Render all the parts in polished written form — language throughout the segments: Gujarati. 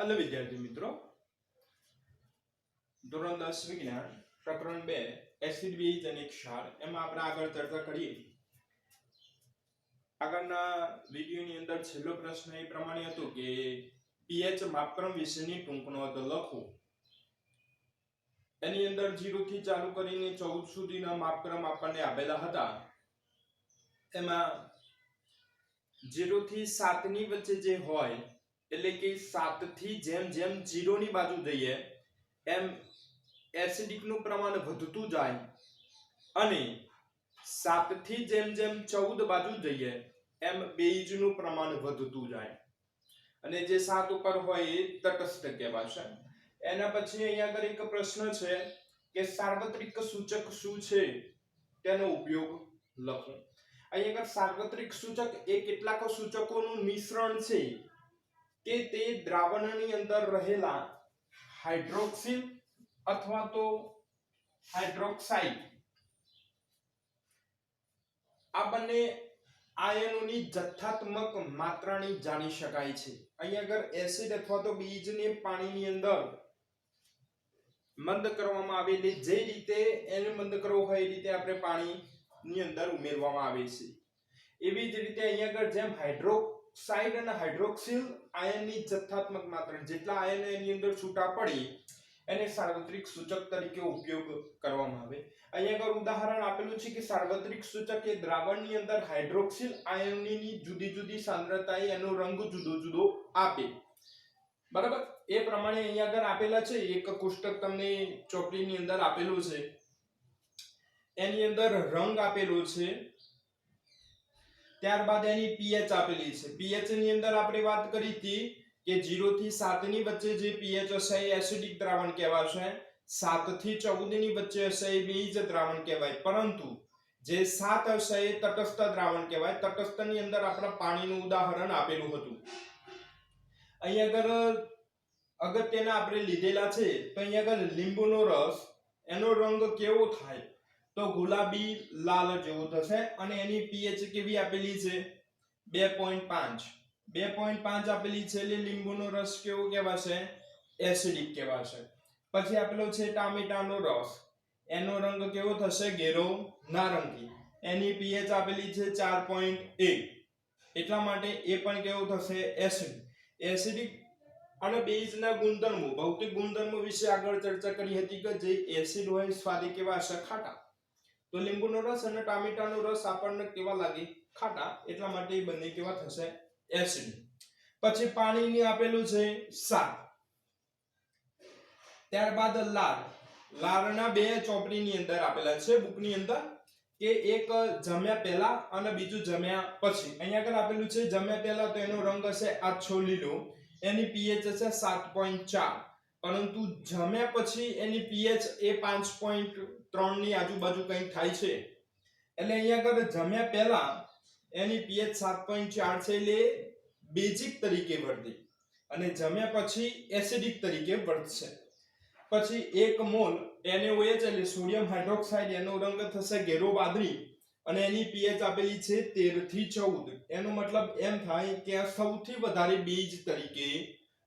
हेलो विद्यार्थी मित्रों, ધોરણ 10 વિજ્ઞાન પ્રકરણ 2 એસિડ બેઝ અને ક્ષાર એમાં આપણે આગળ ચર્ચા કરીએ. આગળના વિડિયોની અંદર છેલ્લો પ્રશ્ન એ પ્રમાણે હતો કે pH માપક્રમ વિશેની ટૂંક નોંધ લખો. એની અંદર 0 થી ચાલુ કરીને 14 સુધીના માપક્રમ આપણને આપેલા હતા. એમાં 0 થી 7 ની વચ્ચે જે હોય એટલે કે 7 થી જેમ જેમ 0 ની બાજુ જઈએ એમ એસિડિક નું પ્રમાણ વધતું જાય અને 7 થી જેમ જેમ 14 બાજુ જઈએ એમ બેઝ નું પ્રમાણ વધતું જાય અને જે 7 ઉપર હોય એ તટસ્થ કહેવાશે. એના પછી અહીંયા આગળ એક પ્રશ્ન છે કે સાર્વત્રિક સૂચક શું છે તેનો ઉપયોગ લખો. અહીંયા આગળ સાર્વત્રિક સૂચક એ કેટલાક સૂચકોનું મિશ્રણ છે કે તે દ્રાવણની અંદર રહેલા હાઇડ્રોક્સિલ અથવા તો હાઇડ્રોક્સાઇડ આ બંને આયનોની જથ્થાત્મક માત્રાની જાણી શકાય છે. અહીંયા આગળ એસિડ અથવા તો બીજને પાણીની અંદર મંદ કરવામાં આવે એટલે જે રીતે એને મંદ કરવો હોય એ રીતે આપણે પાણીની અંદર ઉમેરવામાં આવે છે. એવી જ રીતે અહીંયા આગળ જેમ હાઇડ્રોક્સાઇડ અને હાઇડ્રોક્સિલ આયનની જથ્થાત્મક માત્રા જેટલા આયન એની અંદર છૂટા પડી એને સાર્વત્રિક સૂચક તરીકે ઉપયોગ કરવામાં આવે. અહીંયા આગળ ઉદાહરણ આપેલું છે કે સાર્વત્રિક સૂચક એ દ્રાવણની અંદર હાઇડ્રોક્સિલ આયનની જુદી જુદી સાંદ્રતાએ એનો રંગ જુદો જુદો આપે. બરાબર, એ પ્રમાણે અહીંયા આગળ આપેલા છે. એક કોષ્ટક તમને ચોપડીની અંદર આપેલું છે, એની અંદર રંગ આપેલો છે, ત્યારબાદ એની pH આપેલી છે. pH ની અંદર આપણે વાત કરી હતી કે 0 થી 7 ની વચ્ચે જે pH હશે એ એસિડિક દ્રાવણ કહેવાશે, 7 થી 14 ની વચ્ચે હશે એ બેઝ દ્રાવણ કહેવાય, પરંતુ જે 7 હશે એ તટસ્થ દ્રાવણ કહેવાય. તટસ્થની અંદર આપણે પાણીનું ઉદાહરણ આપેલું હતું. અહીંયા આગળ અગત્યના આપણે લીધેલા છે તો અહીંયા આગળ લીંબુનો રસ એનો રંગ કેવો થાય તો ગુલાબી લાલ જેવો થશે અને એની pH કેવી આપેલી છે 2.5 આપેલી છે એટલે લીંબુનો રસ કેવો કહેવાશે એસિડિક કહેવાશે. પછી આપેલો છે ટામેટાનો રસ, એનો રંગ કેવો થશે ઘેરો નારંગી, એની pH આપેલી છે 4.1 એટલા માટે એ પણ કેવો થશે એસિડિક. એસિડિક અને બેઝના ગુણધર્મો ભૌતિક ગુણધર્મો વિશે આગળ ચર્ચા કરી હતી કે જે એસિડ હોય સ્વાદે કેવા હશે ખાટા, તો લીંબુનો રસ અને ટામેટાનો રસ આપણને કેવા લાગે ખાટા, એટલા માટે એ બંને કેવા થશે એસિડ. પછી પાણીની આપેલું છે 7, ત્યારબાદ લાળના બે ચોપડીની અંદર આપેલા છે બુકની અંદર કે એક જમ્યા પહેલા અને બીજું જમ્યા પછી. અહીંયા આગળ આપેલું છે જમ્યા પહેલા તો એનો રંગ હશે આછો લીલો, એની pH હશે 7.4, પરંતુ જમ્યા પછી એની pH એ 5.3 ની આજુબાજુ કંઈક થાય છે. એટલે અહીંયા આગળ જમ્યા પહેલા એની pH 7.4 છે એટલે બેઝિક તરીકે વર્તે અને જમ્યા પછી એસિડિક તરીકે વર્તશે. પછી 1 મોલ NaOH એટલે સોડિયમ હાઇડ્રોક્સાઇડ એનો રંગ થશે ઘેરો વાદળી અને એની pH આપેલી છે 13 થી 14. એનો મતલબ એમ થાય કે આ સૌથી વધારે બેઝ તરીકે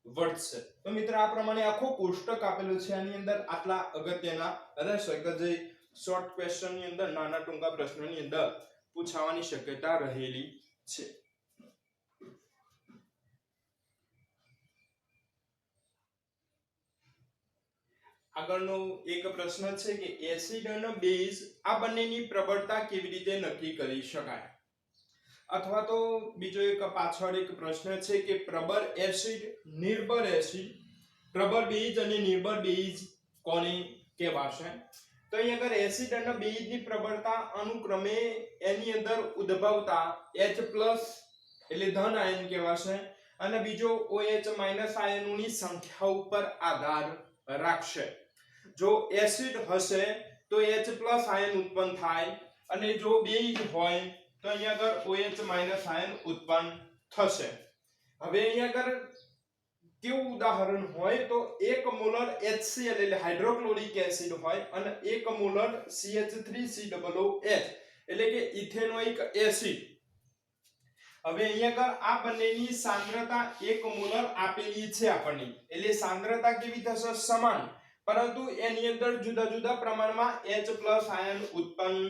વર્તશે. તો મિત્ર આ પ્રમાણે આખો કોષ્ટક આપેલું છે, આની અંદર આટલા અગત્યના રહેશે કે જે શોર્ટ ક્વેશ્ચન ની અંદર નાના ટૂંકા પ્રશ્નોની અંદર પૂછાવાની શક્યતા રહેલી છે. આગળનો એક પ્રશ્ન છે કે એસિડ અને બેઝ આ બંનેની પ્રબળતા કેવી રીતે નક્કી કરી શકાય, અથવા તો બીજો એક પાછળ એક પ્રશ્ન છે કે પ્રબળ એસિડ, નિર્બળ એસિડ, પ્રબળ બેઝ અને નિર્બળ બેઝ કોને કહેવાશે. તો અહીં અગર એસિડ અને બેઝની પ્રબળતા અનુક્રમે એની અંદર ઉદ્ભવતા H+ એટલે ધન આયન કહેવાશે અને બીજો OH- આયનોની સંખ્યા ઉપર આધાર રાખશે. જો એસિડ હશે તો H+ આયન ઉત્પન્ન થાય અને જો બેઝ હોય તો અહીંયા આગળ OH- આયન ઉત્પન્ન થશે. હવે અહીંયા આગળ કેવું ઉદાહરણ હોય તો 1 મોલર HCl એટલે હાઇડ્રોક્લોરિક એસિડ હોય અને 1 મોલર CH3COOH એટલે કે ઇથેનોઇક એસિડ હવે અહીંયા આગળ આ બંનેની સાંદ્રતા 1 મોલર આપેલી છે આપણને, એટલે સાંદ્રતા કેવી થશે? સમાન, પરંતુ એની અંદર જુદા જુદા પ્રમાણમાં H+ આયન ઉત્પન્ન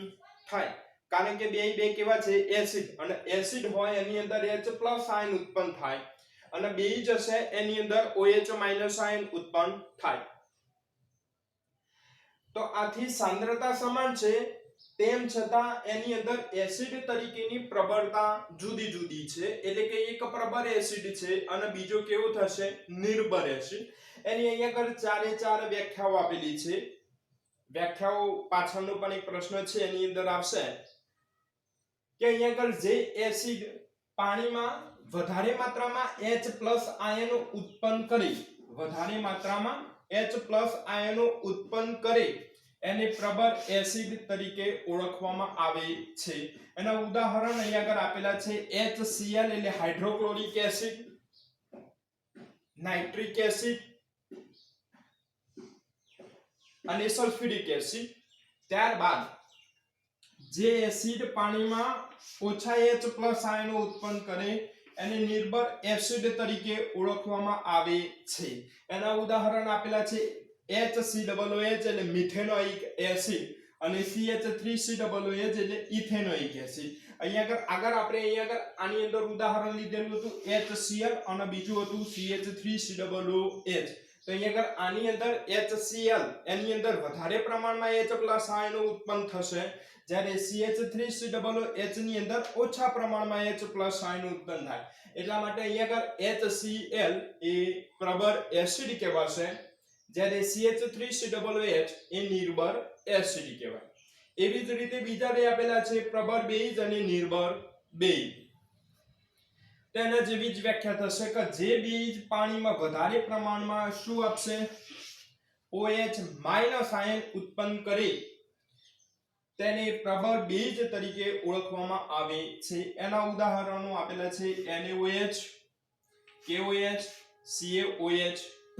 થાય, કારણ કે બે કેવા છે? એસિડ, અને એસિડ હોય એની અંદર H+ આયન ઉત્પન્ન થાય, અને બેઝ હશે એની અંદર OH- આયન ઉત્પન્ન થાય. તો આથી સાંદ્રતા સમાન છે, તેમ છતાં એની અંદર એસિડ તરીકેની પ્રબળતા જુદી જુદી છે, એટલે કે એક પ્રબળ એસિડ છે અને બીજો કેવો થશે? નિર્બળ એસિડ. એની અહીંયા આગળ ચારે ચાર વ્યાખ્યાઓ આપેલી છે. વ્યાખ્યાઓ પાછળનો પણ એક પ્રશ્ન છે એની અંદર આવશે કે અહીંયા આગળ જે એસિડ પાણીમાં વધારે માત્રામાં H+ આયનો ઉત્પન્ન કરે, વધારે માત્રામાં H+ આયનો ઉત્પન્ન કરે એને પ્રબળ એસિડ તરીકે ઓળખવામાં આવે છે. એના ઉદાહરણ અહીંયા આગળ આપેલા છે. HCl એટલે હાઇડ્રોક્લોરિક એસિડ, નાઇટ્રિક એસિડ અને સલ્ફ્યુરિક એસિડ. ત્યારબાદ જે એસિડ પાણીમાં ઓછા H+ આયનો ઉત્પન્ન કરે એને નિર્બળ એસિડ તરીકે ઓળખવામાં આવે છે. એના ઉદાહરણ આપેલા છે. HCOOH એટલે મિથેનોઇક એસિડ અને CH3COOH એટલે ઇથેનોઇક એસિડ. અહીંયા આગળ આપણે આની અંદર ઉદાહરણ લીધેલું હતું HCl અને બીજું હતું CH3COOH. તો અહીંયા આની અંદર HCl એની અંદર વધારે પ્રમાણમાં H+ આયનો ઉત્પન્ન થશે, જ્યારે CH3COOH ની અંદર ઓછા પ્રમાણમાં H+ આયનો ઉત્પન્ન થાય. એટલા માટે અહીંયા HCl એ પ્રબળ એસિડ કહેવાશે, જ્યારે CH3COOH એ નિર્બળ એસિડ કહેવાય. એવી જ રીતે બીજા બે આપેલા છે પ્રબળ બેઝ અને નિર્બળ બેઝ. તેના જેવી જ વ્યાખ્યા થશે કે જે બેઝ પાણીમાં વધારે પ્રમાણમાં શું આપશે? OH- આયન ઉત્પન્ન કરે તેને પ્રબળ બેઝ તરીકે ઓળખવામાં આવે છે. એના ઉદાહરણો આપેલા છે NaOH, KOH, CaOH2.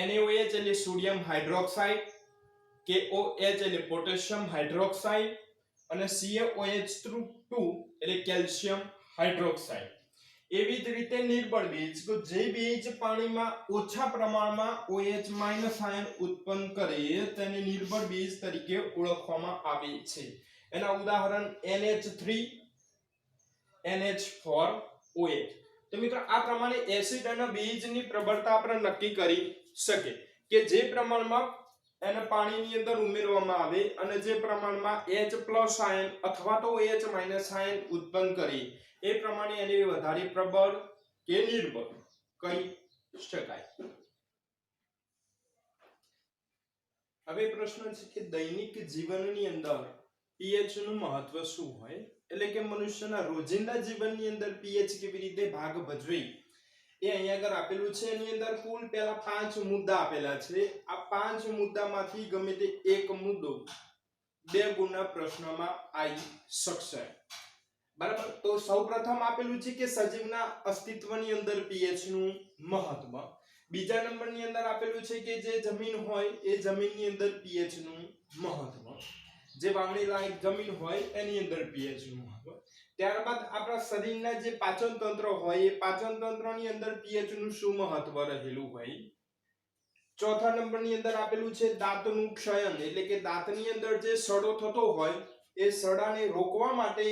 NaOH એટલે સોડિયમ હાઇડ્રોક્સાઇડ, KOH એટલે પોટેશિયમ હાઇડ્રોક્સાઇડ અને CaOH2 એટલે કેલ્શિયમ હાઇડ્રોક્સાઇડ. એવી જ રીતે નિર્બળ બેઝ, તો જે બેઝ પાણીમાં ઓછા પ્રમાણમાં OH- આયન ઉત્પન્ન કરે તેને નિર્બળ બેઝ તરીકે ઓળખવામાં આવે છે. એના ઉદાહરણ NH3, NH4OH. તો મિત્રો આ પ્રમાણે એસિડ અને બેઝની પ્રબળતા આપણે નક્કી કરી શકે કે જે પ્રમાણમાં એને પાણીની અંદર ઉમેરવામાં આવે અને જે પ્રમાણમાં H+ આયન અથવા તો OH- આયન ઉત્પન્ન કરે એ પ્રમાણે એને વધારે પ્રબળ કે નિર્બળ કહી શકાય. હવે પ્રશ્ન છે કે દૈનિક જીવનની અંદર pH નું મહત્વ શું હોય, એટલે કે મનુષ્યના રોજિંદા જીવનની અંદર pH કેવી રીતે ભાગ ભજવે એ અહીંયા આગળ આપેલું છે. એની અંદર કુલ પહેલા 5 મુદ્દા આપેલા છે. આ 5 મુદ્દામાંથી ગમે તે એક મુદ્દો 2 ગુણના પ્રશ્નમાં આવી શકશે, બરાબર. તો સૌપ્રથમ આપેલું છે કે સજીવના અસ્તિત્વની અંદર pH નું મહત્વ. બીજા નંબરની અંદર આપેલું છે કે જે જમીન હોય એ જમીનની અંદર pH નું મહત્વ, જે વાવણી લાયક જમીન હોય એની અંદર pH નું મહત્વ. ત્યારબાદ આપણા શરીરના જે પાચન તંત્ર હોય એ પાચન તંત્રની અંદર pH નું શું મહત્વ રહેલું હોય. ચોથા નંબરની અંદર આપેલું છે દાંતનું ક્ષયન, એટલે કે દાંતની અંદર જે સડો થતો હોય એ સડાને રોકવા માટે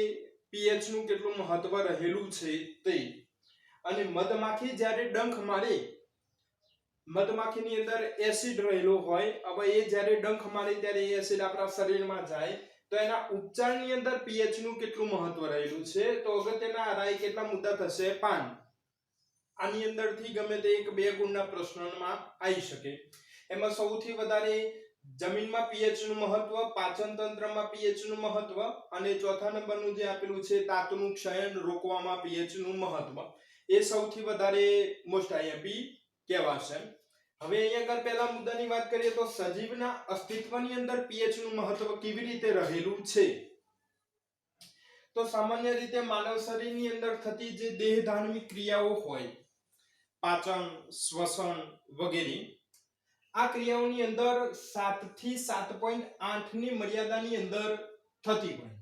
pH નું કેટલું મહત્વ રહેલું છે તે. અને મધમાખી જ્યારે ડંખ મારે, મધમાખીની અંદર એસિડ રહેલો હોય, હવે એ જ્યારે ડંખ મારે ત્યારે એ એસિડ આપણા શરીરમાં જાય તો એના ઉપચારની અંદર pH નું કેટલું મહત્વ રહેલું છે. તો અગત્યના આરાઈ કેટલા મુદ્દા થશે? 5. આની અંદરથી ગમે તે એક 2 ગુણના પ્રશ્નમાં આવી શકે. એમાં સૌથી વધારે જમીનમાં pH નું મહત્વ, પાચન તંત્રમાં pH નું મહત્વ અને ચોથા નંબરનું જે આપેલું છે દાંતનું ક્ષયન રોકવામાં pH નું મહત્વ, એ સૌથી વધારે મોસ્ટ આઈએમપી કહેવાશે. હવે અહીંયા આગળ પહેલા મુદ્દાની વાત કરીએ તો સજીવના અસ્તિત્વની અંદર pH નું મહત્વ કેવી રીતે રહેલું છે. તો સામાન્ય રીતે માનવ શરીરની અંદર થતી જે દેહધાર્મિક ક્રિયાઓ હોય, પાચન, શ્વસન વગેરે, આ ક્રિયાઓની અંદર 7 થી 7.8 ની મર્યાદાની અંદર થતી હોય.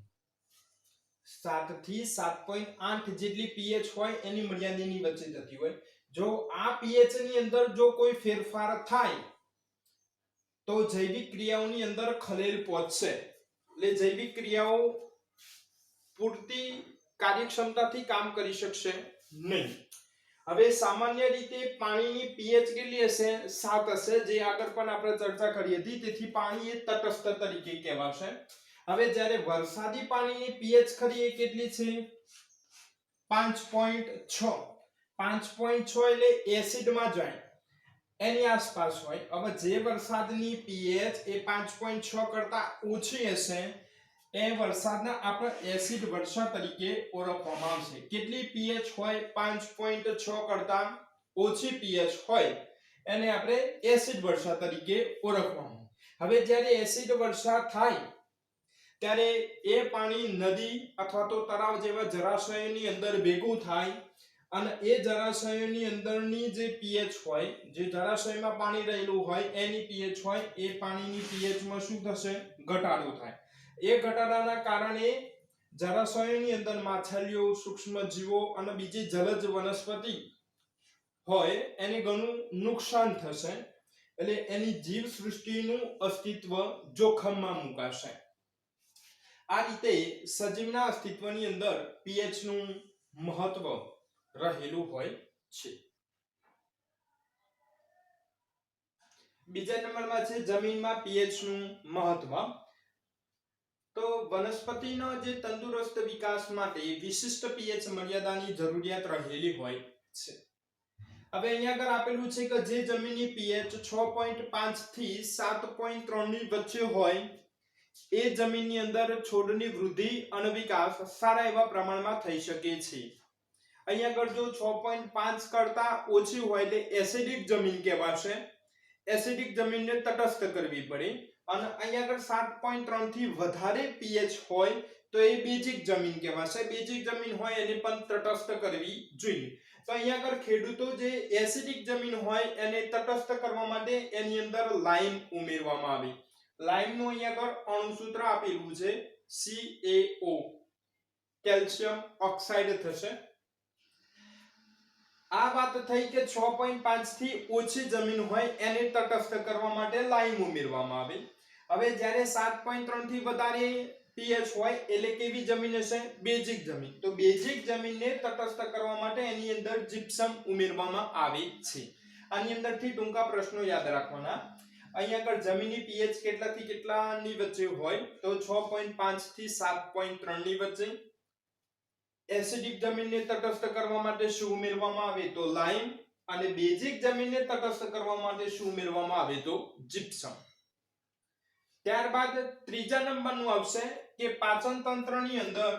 7 થી 7.8 જેટલી પીએચ હોય એની મર્યાદાની વચ્ચે જતી હોય. જો આ પીએચ ની અંદર જો કોઈ ફેરફાર થાય તો જૈવિક ક્રિયાઓની અંદર ખલેલ પહોંચશે. એટલે જૈવિક ક્રિયાઓ પૂરતી કાર્યક્ષમતાથી કામ કરી શકશે નહીં. હવે સામાન્ય રીતે પાણીની પીએચ કેટલી હશે? 7 હશે, જે આગળ પણ આપણે ચર્ચા કરી હતી. તેથી પાણી એ તટસ્થ તરીકે કહેવાશે. હવે જ્યારે વરસાદી પાણીની પીએચ ખરી એ કેટલી છે? 5.6. 5.6 એટલે એસિડમાં જાય એની આસપાસ હોય. હવે જે વરસાદની પીએચ એ 5.6 કરતા ઓછી હશે એ વરસાદના આપણે એસિડ વર્ષા તરીકે ઓળખવામાં આવશે. કેટલી પીએચ હોય? 5.6 કરતા ઓછી પીએચ હોય એને આપણે એસિડ વર્ષા તરીકે ઓળખવામાં. હવે જ્યારે એસિડ વર્ષા થાય ત્યારે એ પાણી નદી અથવા તો તળાવ જેવા જળાશયોની અંદર ભેગું થાય અને એ જળાશયોની અંદરની જે પીએચ હોય, જે જળાશયમાં પાણી રહેલું હોય એની પીએચ હોય, એ પાણીની પીએચમાં શું થશે? ઘટાડો થાય. એ ઘટાડાના કારણે જળાશયોની અંદર માછલીઓ, સૂક્ષ્મજીવો અને બીજી જલજ વનસ્પતિ હોય એને ઘણું નુકસાન થશે. એટલે એની જીવ સૃષ્ટિનું અસ્તિત્વ જોખમમાં મુકાશે. આ રીતે સજીવના અસ્તિત્વની અંદર પીએચ નું મહત્વ રહેલું હોય છે. બીજા નંબરમાં છે જમીનમાં પીએચ નું મહત્વ. તો વનસ્પતિનો જે તંદુરસ્ત વિકાસ માટે વિશિષ્ટ પીએચ મર્યાદાની જરૂરિયાત રહેલી હોય છે. હવે અહીંયા આગળ આપેલું છે કે જે જમીનની પીએચ 6.5 થી 7.3 ની વચ્ચે હોય એ જમીનની અંદર છોડની વૃદ્ધિ અને વિકાસ સારા એવા પ્રમાણમાં થઈ શકે છે. અહીંયા આગળ જો 6.5 કરતા ઓછી હોય એટલે એસિડિક જમીન કહેવાશે. એસિડિક જમીનને તટસ્થ કરવી પડે. અને અહીંયા આગળ 7.3 થી વધારે પીએચ હોય તો એ બેઝિક જમીન કહેવાશે. બેઝિક જમીન હોય એને પણ તટસ્થ કરવી જોઈએ. તો અહીંયા આગળ ખેડૂતો જે એસિડિક જમીન હોય એને તટસ્થ કરવા માટે એની અંદર લાઇમ ઉમેરવામાં આવે. લાઇમનું અહીંયા આગળ અણુસૂત્ર આપેલું છે CaO, કેલ્શિયમ ઓક્સાઇડ થશે. આ વાત થઈ કે 6.5 થી ઓછી જમીન હોય એને તટસ્થ કરવા માટે લાઇમ ઉમેરવામાં આવે. હવે જ્યારે 7.3 થી વધારે પીએચ હોય એટલે કેવી જમીન હશે? બેઝિક જમીન. તો બેઝિક જમીનને તટસ્થ કરવા માટે એની અંદર જીપ્સમ ઉમેરવામાં આવે છે. આની અંદરથી ટૂંકા પ્રશ્નો યાદ રાખવાના. અહીંયા આગળ જમીનની પીએચ કેટલાથી કેટલાની વચ્ચે હોય? તો 6.5 થી 7.3 ની વચ્ચે. એસિડિક જમીનને તટસ્થ કરવા માટે શું ઉમેરવામાં આવે? તો લાઇમ. અને બેઝિક જમીનને તટસ્થ કરવા માટે શું ઉમેરવામાં આવે? તો જીપ્સમ. ત્યારબાદ ત્રીજા નંબરનું આવશે કે પાચન તંત્રની અંદર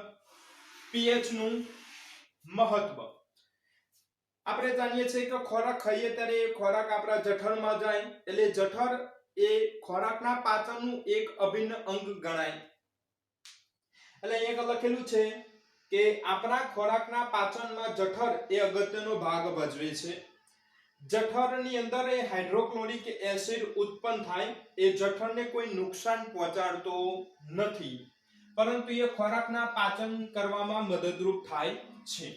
પીએચ નું મહત્વ. આપણે જાણીએ છીએ કે ખોરાક ખાઈએ ત્યારે ખોરાક આપણા જઠરમાં જાય એટલે જઠર એ ખોરાકના પાચનનું એક અભિન્ન અંગ ગણાય. એટલે અહીંયા લખેલું છે કે આપણા ખોરાકના પાચનમાં જઠર એ અગત્યનો ભાગ ભજવે છે. જઠરની અંદર એ હાઇડ્રોક્લોરિક એસિડ ઉત્પન્ન થાય. એ જઠરને કોઈ નુકસાન પહોંચાડતો નથી, પરંતુ એ ખોરાકના પાચન કરવામાં મદદરૂપ થાય છે.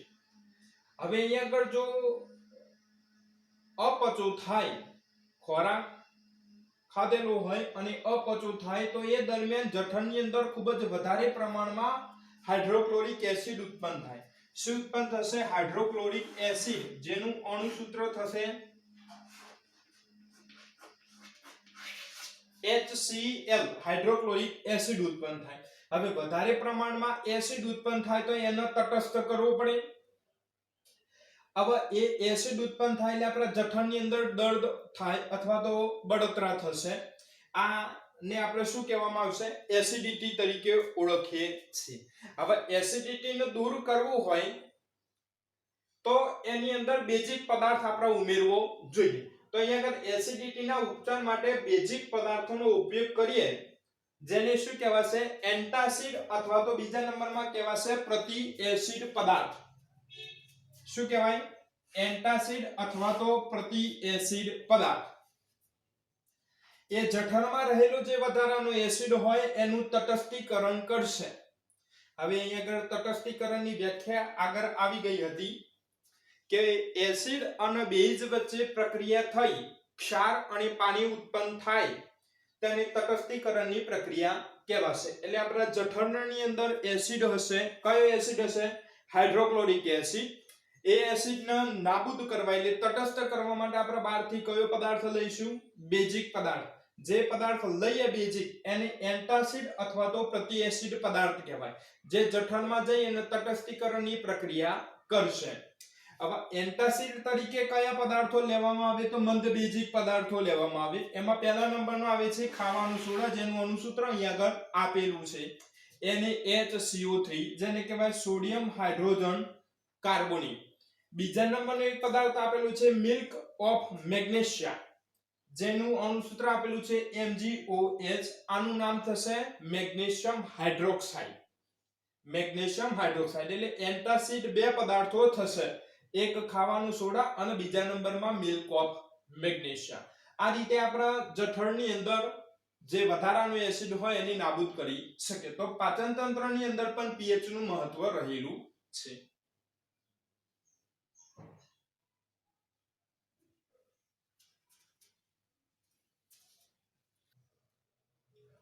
હવે અહીંયા આગળ જો અપચો થાય, ખોરાક ખાધેલો હોય અને અપચો થાય તો એ દરમિયાન જઠરની અંદર ખૂબ જ વધારે પ્રમાણમાં હાઇડ્રોક્લોરિક એસિડ ઉત્પન્ન થાય. શું ઉત્પન્ન થશે? હાઇડ્રોક્લોરિક એસિડ, જેનું અણુસૂત્ર થશે HCl, હાઇડ્રોક્લોરિક એસિડ ઉત્પન્ન થાય. હવે વધારે પ્રમાણમાં એસિડ ઉત્પન્ન થાય તો એને તટસ્થ કરવો પડે. હવે એ એસિડ ઉત્પન્ન થાય એટલે આપણા જઠરની અંદર દર્દ થાય અથવા તો બળતરા થશે. આ ને આપણે શું કહેવામાં આવશે? એસિડિટી તરીકે ઓળખીએ છીએ. હવે એસિડિટી ને દૂર કરવું હોય તો એની અંદર બેઝિક પદાર્થ આપણે ઉમેરવો જોઈએ. તો અહીંયા આગળ એસિડિટીના ઉપચાર માટે બેઝિક પદાર્થોનો ઉપયોગ કરીએ જેને શું કહેવાશે? એન્ટાસિડ અથવા તો બીજા નંબરમાં કહેવાશે પ્રતિ એસિડ પદાર્થ. શું કહેવાય? એન્ટાસિડ અથવા તો પ્રતિ એસિડ પદાર્થ. એ જઠરમાં રહેલો જે વધારાનો એસિડ હોય એનું તટસ્થીકરણ કરશે. હવે અહીંયા આગળ તટસ્થીકરણની વ્યાખ્યા આગળ આવી ગઈ હતી કે એસિડ અને બેઝ વચ્ચે પ્રક્રિયા થઈ ક્ષાર અને પાણી ઉત્પન્ન થાય તેને તટસ્થીકરણની પ્રક્રિયા કહેવાશે. એટલે આપણા જઠરની અંદર એસિડ હશે. કયો એસિડ હશે? Hydrochloric acid. એ એસિડને નાબૂદ કરવા એટલે તટસ્થ કરવા માટે આપણે બહારથી કયો પદાર્થ લઈશું? બેઝિક પદાર્થ. જે પદાર્થ લઈએ બેઝિક એને એન્ટાસિડ અથવા તો પ્રતિએસિડ પદાર્થ કહેવાય, જે જઠરમાં જઈ અને તટસ્થીકરણની પ્રક્રિયા કરશે. હવે એન્ટાસિડ તરીકે કયા પદાર્થો લેવામાં આવે? તો મંદ બેઝિક પદાર્થો લેવામાં આવે. એમાં પહેલા નંબરનો આવે છે ખાવાનું સોડા, જેનું અણુસૂત્ર અહીંયા આગળ આપેલું છે NaHCO3, જેને કહેવાય સોડિયમ હાઇડ્રોજન કાર્બોનેટ. બીજા નંબરનો એક પદાર્થ આપેલું છે મિલ્ક ઓફ મેગ્નેશિયા, જેનું અણુસૂત્ર આપેલું છે MgOH. આનું નામ થશે મેગ્નેશિયમ હાઇડ્રોક્સાઇડ. મેગ્નેશિયમ હાઇડ્રોક્સાઇડ એટલે એન્ટાસિડ બે પદાર્થો થશે, એક ખાવાનું સોડા અને બીજા નંબરમાં મિલ્ક ઓફ મેગ્નેશિયા. આ રીતે આપણા જઠરની અંદર જે વધારાનું એસિડ હોય એની નાબૂદ કરી શકે. તો પાચન તંત્રની અંદર પણ pH નું મહત્વ રહેલું છે.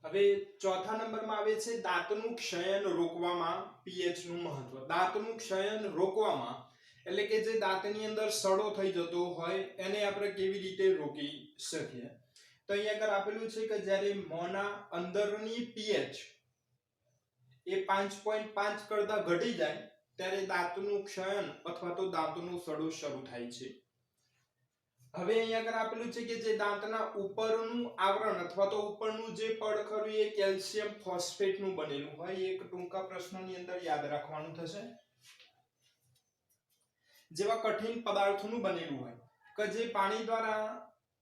હવે ચોથા નંબરમાં આવે છે દાંતનું ક્ષયન રોકવામાં pH નું મહત્વ. દાંતનું ક્ષયન રોકવામાં એટલે કે જે દાંતની અંદર સડો થઈ જતો હોય એને આપણે કેવી રીતે રોકી શકીએ? તો અહીંયા આગળ આપેલું છે કે જ્યારે મોંના અંદરની pH એ 5.5 કરતા ઘટી જાય ત્યારે દાંતનું ક્ષયન અથવા તો દાંતનો સડો શરૂ થાય છે. હવે અહીંયા આગળ આપેલું છે કે જે દાંતના ઉપરનું આવરણ અથવા તો ઉપરનું જે પડ ખરું એ કેલ્શિયમ ફોસ્ફેટનું બનેલું હોય. એક ટૂંકા પ્રશ્નની અંદર યાદ રાખવાનું થશે. જેવા કઠિન પદાર્થોનું બનેલું હોય કે જે પાણી દ્વારા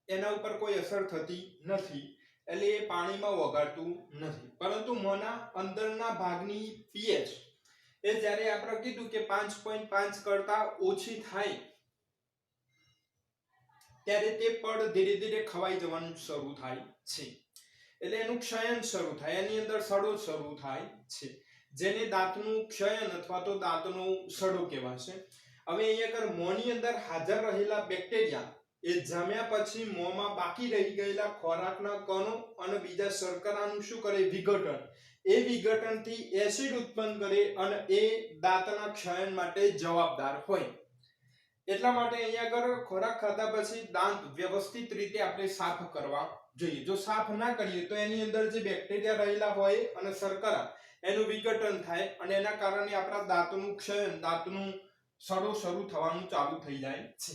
એના ઉપર કોઈ અસર થતી નથી, એટલે એ પાણીમાં ઓગાળતું નથી. પરંતુ મોંના અંદરના ભાગની pH એ જ્યારે આપણે કીધું કે 5.5 કરતા ઓછી થાય ત્યારે તે પડ ધીરે ધીરે ખવાઈ જવાનું શરૂ થાય છે. એટલે એનું ક્ષયન શરૂ થાય, એની અંદર સડો શરૂ થાય છે, જેને દાંતનું ક્ષયન અથવા તો દાંતનો સડો કહેવાશે. હવે અહીંયા આગળ મોંની અંદર હાજર રહેલા બેક્ટેરિયા એ જામ્યા પછી મોંમાં બાકી રહી ગયેલા ખોરાકના કણો અને બીજા શર્કરાનું શું કરે? વિઘટન. એ વિઘટનથી એસિડ ઉત્પન્ન કરે અને એ દાંતના ક્ષયન માટે જવાબદાર હોય. એટલા માટે અહીંયા આગળ ખોરાક ખાધા પછી દાંત વ્યવસ્થિત રીતે આપણે સાફ કરવા જોઈએ. જો સાફ ના કરીએ તો એની અંદર જે બેક્ટેરિયા રહેલા હોય અને શર્કરા એનું વિઘટન થાય અને એના કારણે આપણા દાંતનું ક્ષયન, દાંતનું સડો શરૂ થવાનું ચાલુ થઈ જાય છે.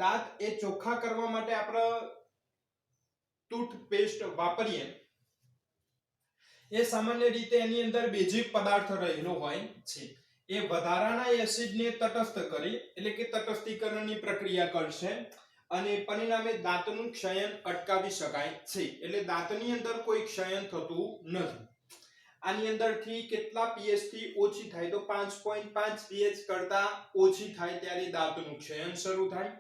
દાંત એ ચોખ્ખા કરવા માટે આપણે ટૂથપેસ્ટ વાપરીએ એ સામાન્ય રીતે એની અંદર બેઝિક પદાર્થ રહેલો હોય છે. એ વધારાના એસિડને તટસ્થ કરી એટલે કે તટસ્થીકરણની પ્રક્રિયા કરશે અને પરિણામે દાંતનું ક્ષયન અટકાવી શકાય છે. એટલે દાંતની અંદર કોઈ ક્ષયન થતું નથી. આની અંદરથી કેટલા pH થી ઓછી થાય? તો 5.5 pH કરતા ઓછી થાય ત્યારે દાંતનું ક્ષયન શરૂ થાય.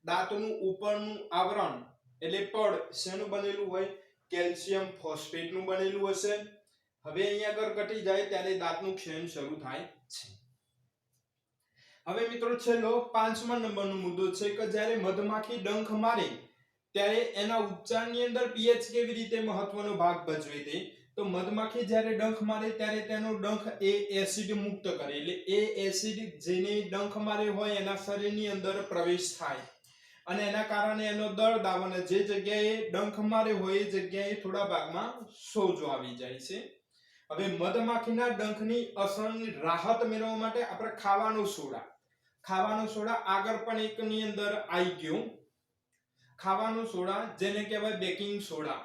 દાંતનું ઉપરનું આવરણ એટલે પડ શેનું બનેલું હોય? કેલ્શિયમ ફોસ્ફેટનું બનેલું હશે. હવે અહીંયા આગળ ઘટી જાય ત્યારે દાંતનું ક્ષયન શરૂ થાય છે. હવે મિત્રો છેલ્લો 5મા નંબરનો મુદ્દો છે કે જ્યારે મધમાખી ડંખ મારે ત્યારે એના ઉચ્ચારની અંદર pH કેવી રીતે મહત્વનો ભાગ ભજવે છે? તો મધમાખી જ્યારે ડંખ મારે ત્યારે તેનો ડંખ એ એસિડ મુક્ત કરે, એટલે એ એસિડ જેને ડંખ મારે હોય એના શરીરની અંદર પ્રવેશ થાય અને એના કારણે એનો દર્દ આવે અને જે જગ્યાએ ડંખ મારે હોય એ જગ્યાએ થોડા ભાગમાં સોજો આવી જાય છે. હવે મધમાખીના ડંખની અસરની રાહત મેળવવા માટે આપણે ખાવાનું સોડા આગળ પણ એકની અંદર આવી ગયું. ખાવાનું સોડા જેને કહેવાય બેકિંગ સોડા,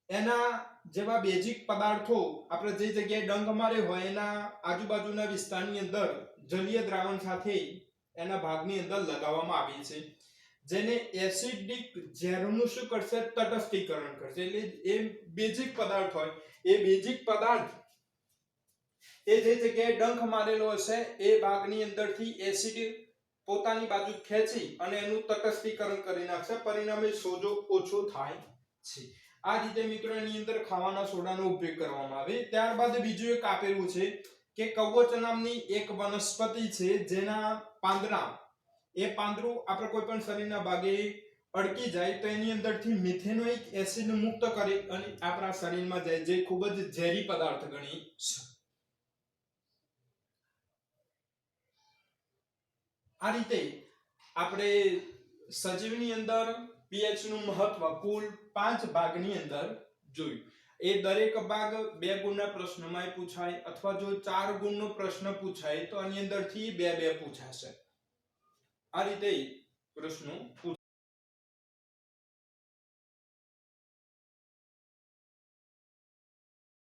એના જેવા બેઝિક પદાર્થો આપણે જે જગ્યાએ ડંખ મારે હોય એના આજુબાજુના વિસ્તારની અંદર જલીય દ્રાવણ સાથે એના ભાગની અંદર લગાવવામાં આવે છે, જેને એસિડિક ઝેરનું શું કરશે? તટસ્થીકરણ કરશે. એટલે એ બેઝિક પદાર્થ હોય એ બેઝિક પદાર્થ એ જે જગ્યાએ ડંખ મારેલો હશે એ ભાગની અંદરથી એસિડ પોતાની બાજુ ખેંચી અને એનું તટસ્થીકરણ કરી નાખશે. પરિણામે સોજો ઓછો થાય છે. આ રીતે મિત્રો એની અંદર ખાવાના સોડાનો ઉપયોગ કરવામાં આવે. ત્યારબાદ બીજું એક આપેલું છે કે કવચ નામની એક વનસ્પતિ છે જેના પાંદડા એ પાંદડું આપણે કોઈ પણ શરીરના ભાગે અડકી જાય તો એની અંદરથી મિથેનોઇક એસિડ મુક્ત કરી અને આપણા શરીરમાં જાય, જે ખૂબ જ ઝેરી પદાર્થ ગણી છે. આ રીતે આપણે સજીવની અંદર pH નું મહત્વ કુલ 5 ભાગની અંદર જોયું. એ દરેક ભાગ 2 ગુણના પ્રશ્નમાં પૂછાય અથવા જો 4 ગુણનો પ્રશ્ન પૂછાય તો આની અંદરથી 2 2 પૂછાશે. આ રીતે પ્રશ્નો